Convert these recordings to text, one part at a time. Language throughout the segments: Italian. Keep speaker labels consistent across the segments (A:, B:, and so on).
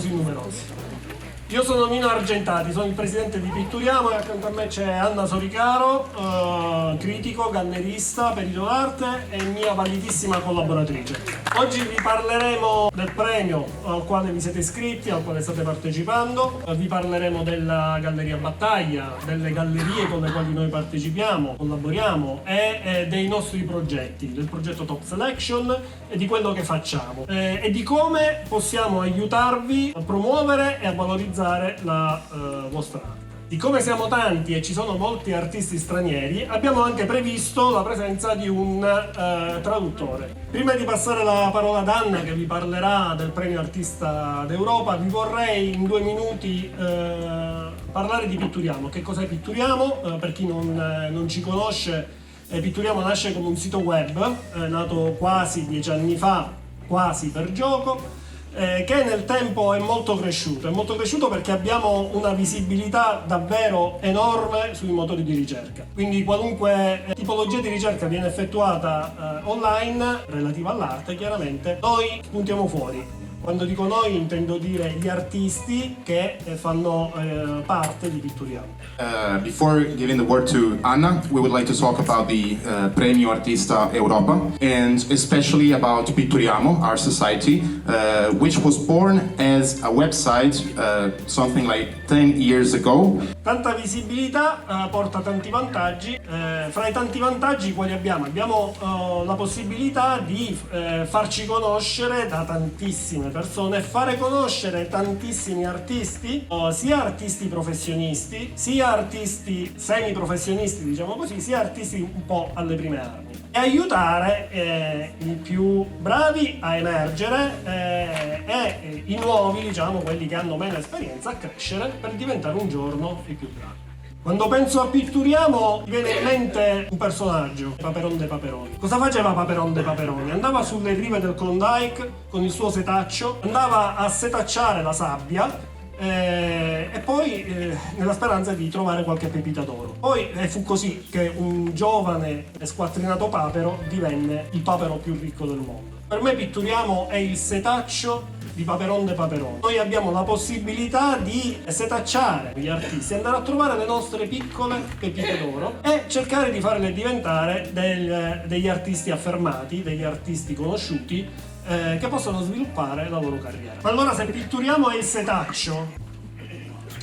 A: così numerosi. Io sono Nino Argentati, sono il presidente di Pitturiamo e accanto a me c'è Anna Soricaro, critico, gallerista, perito d'arte e mia validissima collaboratrice. Oggi vi parleremo del premio al quale vi siete iscritti, al quale state partecipando, vi parleremo della Galleria Battaglia, delle gallerie con le quali noi partecipiamo, collaboriamo e dei nostri progetti, del progetto Top Selection e di quello che facciamo e di come possiamo aiutarvi a promuovere e a valorizzare la vostra arte. Siccome siamo tanti e ci sono molti artisti stranieri, abbiamo anche previsto la presenza di un traduttore. Prima di passare la parola ad Anna, che vi parlerà del premio Artista d'Europa, vi vorrei in 2 minuti parlare di Pitturiamo. Che cos'è Pitturiamo? Per chi non ci conosce, Pitturiamo nasce come un sito web, nato quasi 10 anni fa, quasi per gioco, che nel tempo è molto cresciuto perché abbiamo una visibilità davvero enorme sui motori di ricerca. Quindi qualunque tipologia di ricerca viene effettuata online relativa all'arte, chiaramente noi spuntiamo fuori. Quando dico noi intendo dire gli artisti che fanno parte di Pitturiamo.
B: Before giving the word to Anna, we would like to talk about the Premio Artista Europa and especially about Pitturiamo, our society, which was born as a website something like 10 years ago.
A: Tanta visibilità porta tanti vantaggi. Fra i tanti vantaggi quali abbiamo? Abbiamo la possibilità di farci conoscere da tantissime persone, fare conoscere tantissimi artisti, sia artisti professionisti, sia artisti semi-professionisti, diciamo così, sia artisti un po' alle prime armi. E aiutare i più bravi a emergere e i nuovi, diciamo, quelli che hanno meno esperienza, a crescere per diventare un giorno i più bravi. Quando penso a Pitturiamo mi viene in mente un personaggio, Paperon de Paperoni. Cosa faceva Paperon de Paperoni? Andava sulle rive del Klondike con il suo setaccio, andava a setacciare la sabbia e poi nella speranza di trovare qualche pepita d'oro. Poi fu così che un giovane e squattrinato papero divenne il papero più ricco del mondo. Per me Pitturiamo è il setaccio di Paperon de Paperoni. Noi abbiamo la possibilità di setacciare gli artisti, andare a trovare le nostre piccole pepite d'oro e cercare di farle diventare degli artisti affermati, degli artisti conosciuti che possono sviluppare la loro carriera. Ma allora, se Pitturiamo è il setaccio,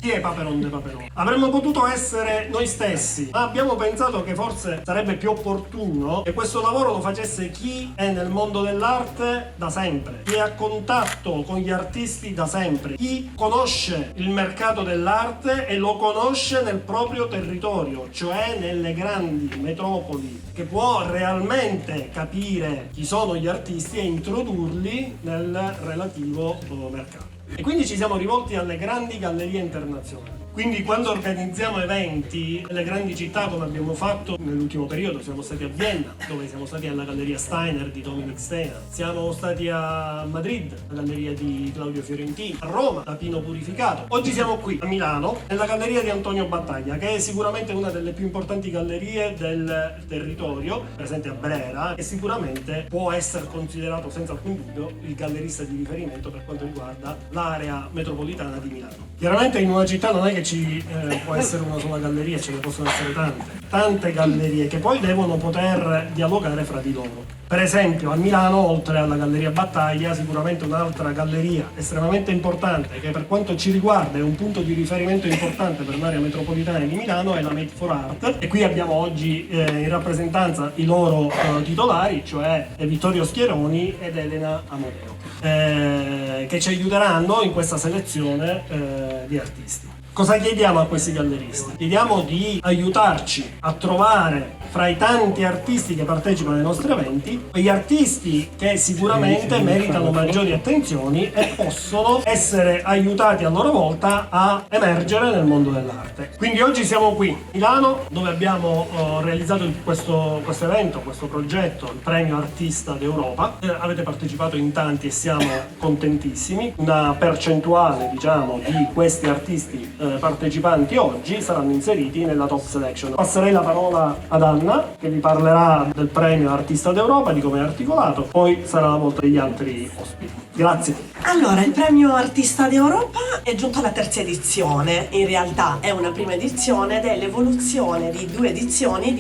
A: chi è Paperon de Paperoni? Avremmo potuto essere noi stessi, ma abbiamo pensato che forse sarebbe più opportuno che questo lavoro lo facesse chi è nel mondo dell'arte da sempre, chi è a contatto con gli artisti da sempre, chi conosce il mercato dell'arte e lo conosce nel proprio territorio, cioè nelle grandi metropoli, che può realmente capire chi sono gli artisti e introdurli nel relativo mercato. E quindi ci siamo rivolti alle grandi gallerie internazionali. Quindi quando organizziamo eventi nelle grandi città, come abbiamo fatto nell'ultimo periodo, siamo stati a Vienna, dove siamo stati alla Galleria Steiner di Dominic Stena, siamo stati a Madrid, la galleria di Claudio Fiorentini, a Roma, da Pino Purificato. Oggi siamo qui a Milano, nella galleria di Antonio Battaglia, che è sicuramente una delle più importanti gallerie del territorio, presente a Brera, e sicuramente può essere considerato senza alcun dubbio il gallerista di riferimento per quanto riguarda l'area metropolitana di Milano. Chiaramente in una città non è che può essere una sola galleria, ce ne possono essere tante gallerie che poi devono poter dialogare fra di loro. Per esempio a Milano, oltre alla Galleria Battaglia, sicuramente un'altra galleria estremamente importante che per quanto ci riguarda è un punto di riferimento importante per l'area metropolitana di Milano è la Made for Art, e qui abbiamo oggi in rappresentanza i loro titolari, cioè Vittorio Schieroni ed Elena Amodeo, che ci aiuteranno in questa selezione di artisti. Cosa chiediamo a questi galleristi? Chiediamo di aiutarci a trovare fra i tanti artisti che partecipano ai nostri eventi quegli artisti che sicuramente meritano maggiori attenzioni e possono essere aiutati a loro volta a emergere nel mondo dell'arte. Quindi oggi siamo qui a Milano, dove abbiamo realizzato questo evento, questo progetto, il Premio Artista d'Europa. Avete partecipato in tanti e siamo contentissimi. Una percentuale, diciamo, di questi artisti partecipanti oggi saranno inseriti nella Top Selection. Passerei la parola ad Anna Anna, che vi parlerà del premio Artista d'Europa, di come è articolato, poi sarà la volta degli altri ospiti. Grazie.
C: Allora, il premio Artista d'Europa è giunto alla terza edizione, in realtà è una prima edizione ed è l'evoluzione di 2 edizioni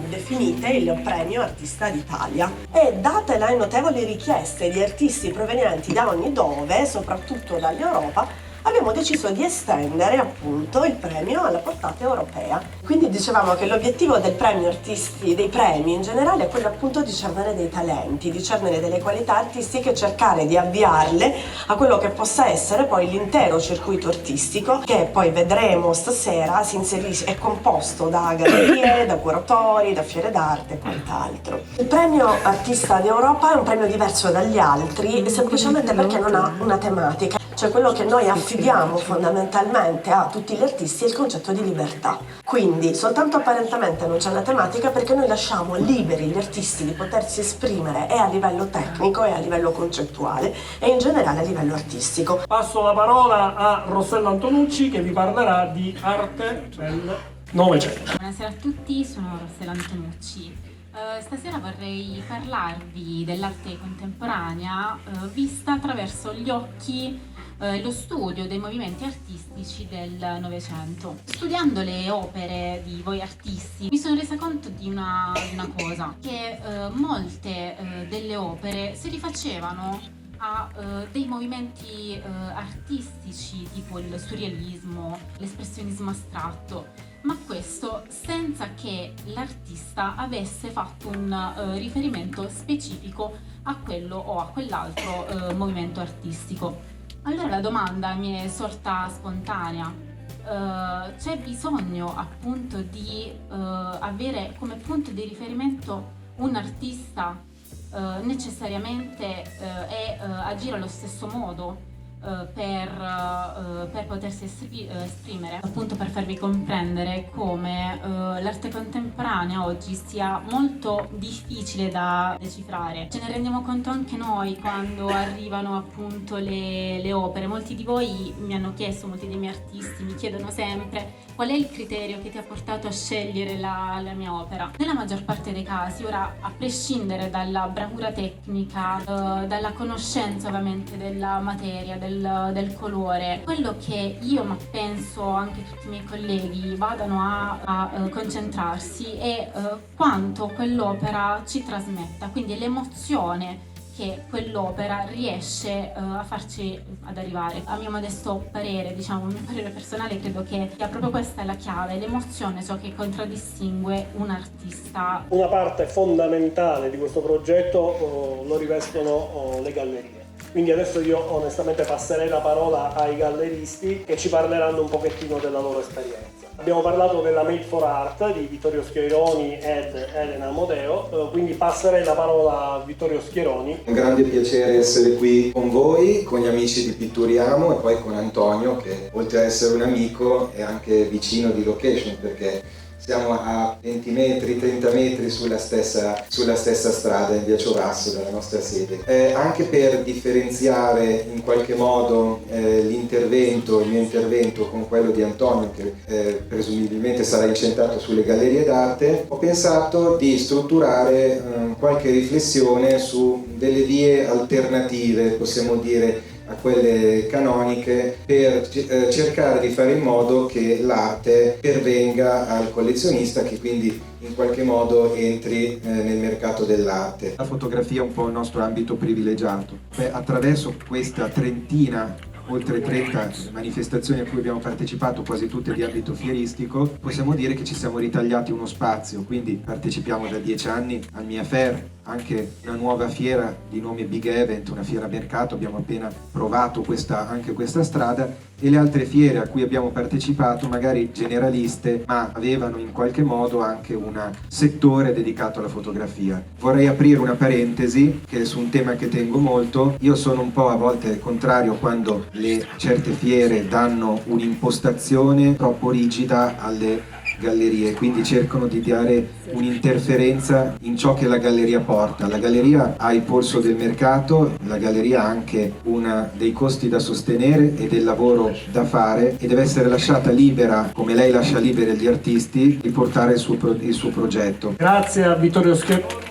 C: definite il premio Artista d'Italia. E date le notevoli richieste di artisti provenienti da ogni dove, soprattutto dall'Europa, abbiamo deciso di estendere appunto il premio alla portata europea. Quindi dicevamo che l'obiettivo del premio artisti, dei premi in generale, è quello appunto di discernere dei talenti, di discernere delle qualità artistiche e cercare di avviarle a quello che possa essere poi l'intero circuito artistico, che poi vedremo stasera si inserisce, è composto da gallerie, da curatori, da fiere d'arte e quant'altro. Il premio Artista d'Europa è un premio diverso dagli altri semplicemente perché non ha una tematica. Cioè quello che noi affidiamo fondamentalmente a tutti gli artisti è il concetto di libertà. Quindi soltanto apparentemente non c'è una tematica perché noi lasciamo liberi gli artisti di potersi esprimere e a livello tecnico e a livello concettuale e in generale a livello artistico.
A: Passo la parola a Rossella Antonucci che vi parlerà di arte del Novecento.
D: Buonasera a tutti, sono Rossella Antonucci. Stasera vorrei parlarvi dell'arte contemporanea vista attraverso gli occhi lo studio dei movimenti artistici del Novecento. Studiando le opere di voi artisti mi sono resa conto di una cosa, che molte delle opere si rifacevano a dei movimenti artistici tipo il surrealismo, l'espressionismo astratto, ma questo senza che l'artista avesse fatto un riferimento specifico a quello o a quell'altro movimento artistico. Allora la domanda mi è sorta spontanea. C'è bisogno appunto di avere come punto di riferimento un artista necessariamente e agire allo stesso modo per potersi esprimere, appunto per farvi comprendere come l'arte contemporanea oggi sia molto difficile da decifrare. Ce ne rendiamo conto anche noi quando arrivano appunto le opere. Molti di voi mi hanno chiesto, molti dei miei artisti mi chiedono sempre qual è il criterio che ti ha portato a scegliere la mia opera. Nella maggior parte dei casi, ora a prescindere dalla bravura tecnica, dalla conoscenza ovviamente della materia, del colore, quello che io, ma penso anche tutti i miei colleghi vadano a concentrarsi è quanto quell'opera ci trasmetta, quindi l'emozione che quell'opera riesce a farci ad arrivare. A mio modesto parere, diciamo, un parere personale, credo che proprio questa è la chiave, l'emozione, ciò che contraddistingue un artista.
A: Una parte fondamentale di questo progetto lo rivestono le gallerie. Quindi adesso io onestamente passerei la parola ai galleristi che ci parleranno un pochettino della loro esperienza. Abbiamo parlato della Made for Art di Vittorio Schieroni ed Elena Amodeo, quindi passerei la parola a Vittorio Schieroni.
E: È un grande piacere essere qui con voi, con gli amici di Pitturiamo e poi con Antonio che oltre a essere un amico è anche vicino di location perché siamo a 20 metri, 30 metri sulla stessa strada in via Ciovasso della nostra sede. Anche per differenziare in qualche modo il mio intervento con quello di Antonio, che presumibilmente sarà incentrato sulle gallerie d'arte, ho pensato di strutturare qualche riflessione su delle vie alternative, possiamo dire, a quelle canoniche per cercare di fare in modo che l'arte pervenga al collezionista che quindi in qualche modo entri nel mercato dell'arte.
F: La fotografia è un po' il nostro ambito privilegiato. Attraverso questa trentina, oltre 30 manifestazioni a cui abbiamo partecipato, quasi tutte di ambito fieristico, possiamo dire che ci siamo ritagliati uno spazio, quindi partecipiamo da 10 anni al Mia Fair, anche una nuova fiera di nome Big Event, una fiera mercato, abbiamo appena provato anche questa strada, e le altre fiere a cui abbiamo partecipato, magari generaliste, ma avevano in qualche modo anche un settore dedicato alla fotografia. Vorrei aprire una parentesi che è su un tema che tengo molto. Io sono un po' a volte contrario quando certe fiere danno un'impostazione troppo rigida alle gallerie, quindi cercano di dare un'interferenza in ciò che la galleria porta. La galleria ha il polso del mercato, la galleria ha anche uno dei costi da sostenere e del lavoro da fare e deve essere lasciata libera, come lei lascia liberi gli artisti, di portare il suo progetto.
A: Grazie a Vittorio Schiavone.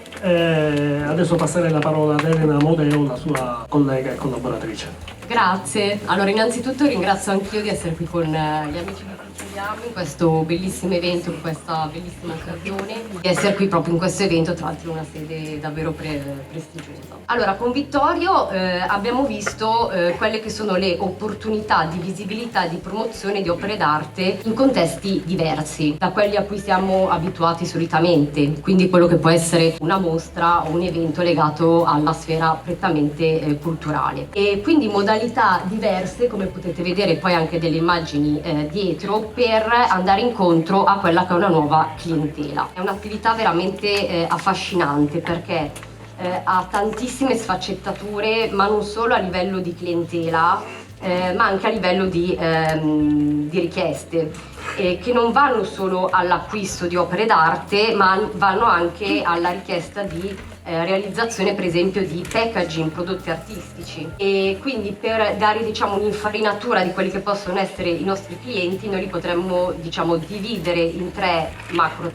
A: Adesso passerei la parola ad Elena Modeo, la sua collega e collaboratrice.
G: Grazie, allora innanzitutto ringrazio anch'io di essere qui con gli amici di Pittoriamo in questo bellissimo evento, in questa bellissima occasione, di essere qui proprio in questo evento, tra l'altro in una sede davvero prestigiosa. Allora, con Vittorio abbiamo visto quelle che sono le opportunità di visibilità e di promozione di opere d'arte in contesti diversi da quelli a cui siamo abituati solitamente, quindi quello che può essere una mostra o un evento legato alla sfera prettamente culturale. E quindi modalità diverse, come potete vedere poi anche delle immagini dietro, per andare incontro a quella che è una nuova clientela. È un'attività veramente affascinante perché ha tantissime sfaccettature, ma non solo a livello di clientela, ma anche a livello di richieste, che non vanno solo all'acquisto di opere d'arte, ma vanno anche alla richiesta di realizzazione per esempio di packaging, prodotti artistici, e quindi per dare un'infarinatura di quelli che possono essere i nostri clienti noi li potremmo dividere in 3 macro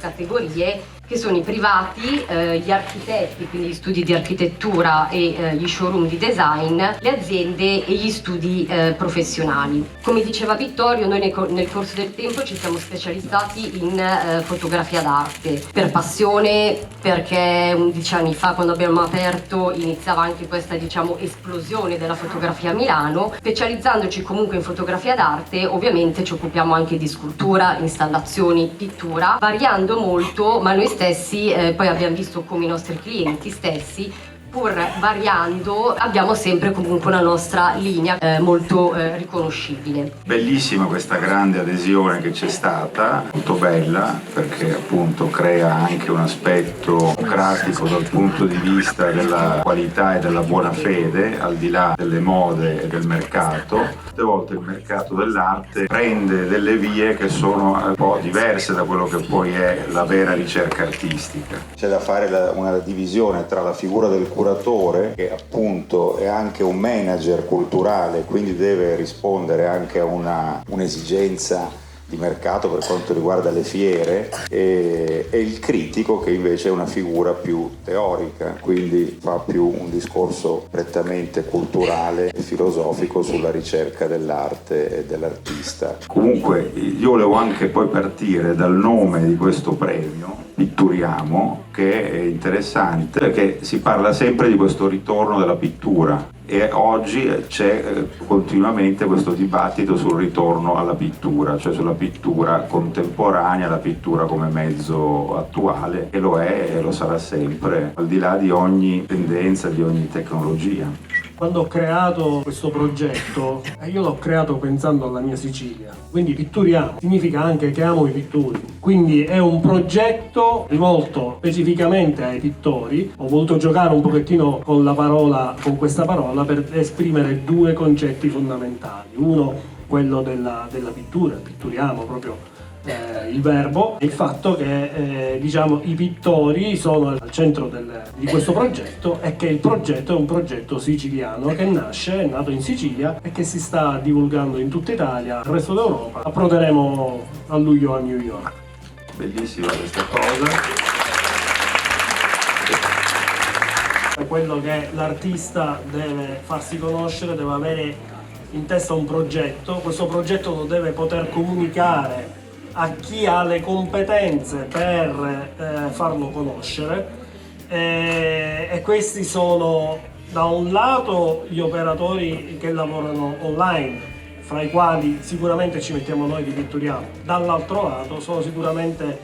G: categorie, che sono i privati, gli architetti, quindi gli studi di architettura e gli showroom di design, le aziende e gli studi professionali. Come diceva Vittorio, noi nel corso del tempo ci siamo specializzati in fotografia d'arte, per passione, perché 11 anni fa, quando abbiamo aperto, iniziava anche questa esplosione della fotografia a Milano. Specializzandoci comunque in fotografia d'arte, ovviamente ci occupiamo anche di scultura, installazioni, pittura, variando molto, ma noi stessi poi abbiamo visto come i nostri clienti stessi, pur variando, abbiamo sempre comunque una nostra linea molto riconoscibile.
H: Bellissima questa grande adesione che c'è stata, molto bella, perché appunto crea anche un aspetto democratico dal punto di vista della qualità e della buona fede, al di là delle mode e del mercato. Tante volte il mercato dell'arte prende delle vie che sono un po' diverse da quello che poi è la vera ricerca artistica.
I: C'è da fare una divisione tra la figura del curatore, che appunto è anche un manager culturale, quindi deve rispondere anche a un'esigenza di mercato per quanto riguarda le fiere, e il critico, che invece è una figura più teorica, quindi fa più un discorso prettamente culturale e filosofico sulla ricerca dell'arte e dell'artista.
H: Comunque io volevo anche poi partire dal nome di questo premio, Pitturiamo, che è interessante perché si parla sempre di questo ritorno della pittura, e oggi c'è continuamente questo dibattito sul ritorno alla pittura, cioè sulla pittura contemporanea, la pittura come mezzo attuale, e lo è e lo sarà sempre, al di là di ogni tendenza, di ogni tecnologia.
A: Quando ho creato questo progetto, io l'ho creato pensando alla mia Sicilia, quindi Pitturiamo significa anche che amo i pittori, quindi è un progetto rivolto specificamente ai pittori. Ho voluto giocare un pochettino con questa parola per esprimere 2 concetti fondamentali: uno, quello della pittura, pitturiamo proprio il verbo, e il fatto che i pittori sono al centro di questo progetto, e che il progetto è un progetto siciliano che è nato in Sicilia e che si sta divulgando in tutta Italia, nel resto d'Europa. Approderemo a luglio a New York.
H: Bellissima questa cosa.
A: Quello che l'artista deve farsi conoscere, deve avere in testa un progetto, questo progetto lo deve poter comunicare a chi ha le competenze per farlo conoscere, e questi sono da un lato gli operatori che lavorano online, fra i quali sicuramente ci mettiamo noi di Pitturiamo, dall'altro lato sono sicuramente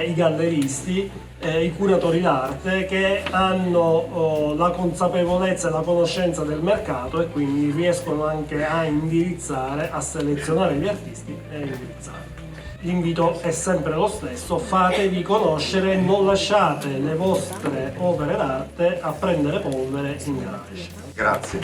A: i galleristi, i curatori d'arte, che hanno la consapevolezza e la conoscenza del mercato, e quindi riescono anche a indirizzare, a selezionare gli artisti e a indirizzare. L'invito è sempre lo stesso: fatevi conoscere, non lasciate le vostre opere d'arte a prendere polvere in garage.
H: Grazie.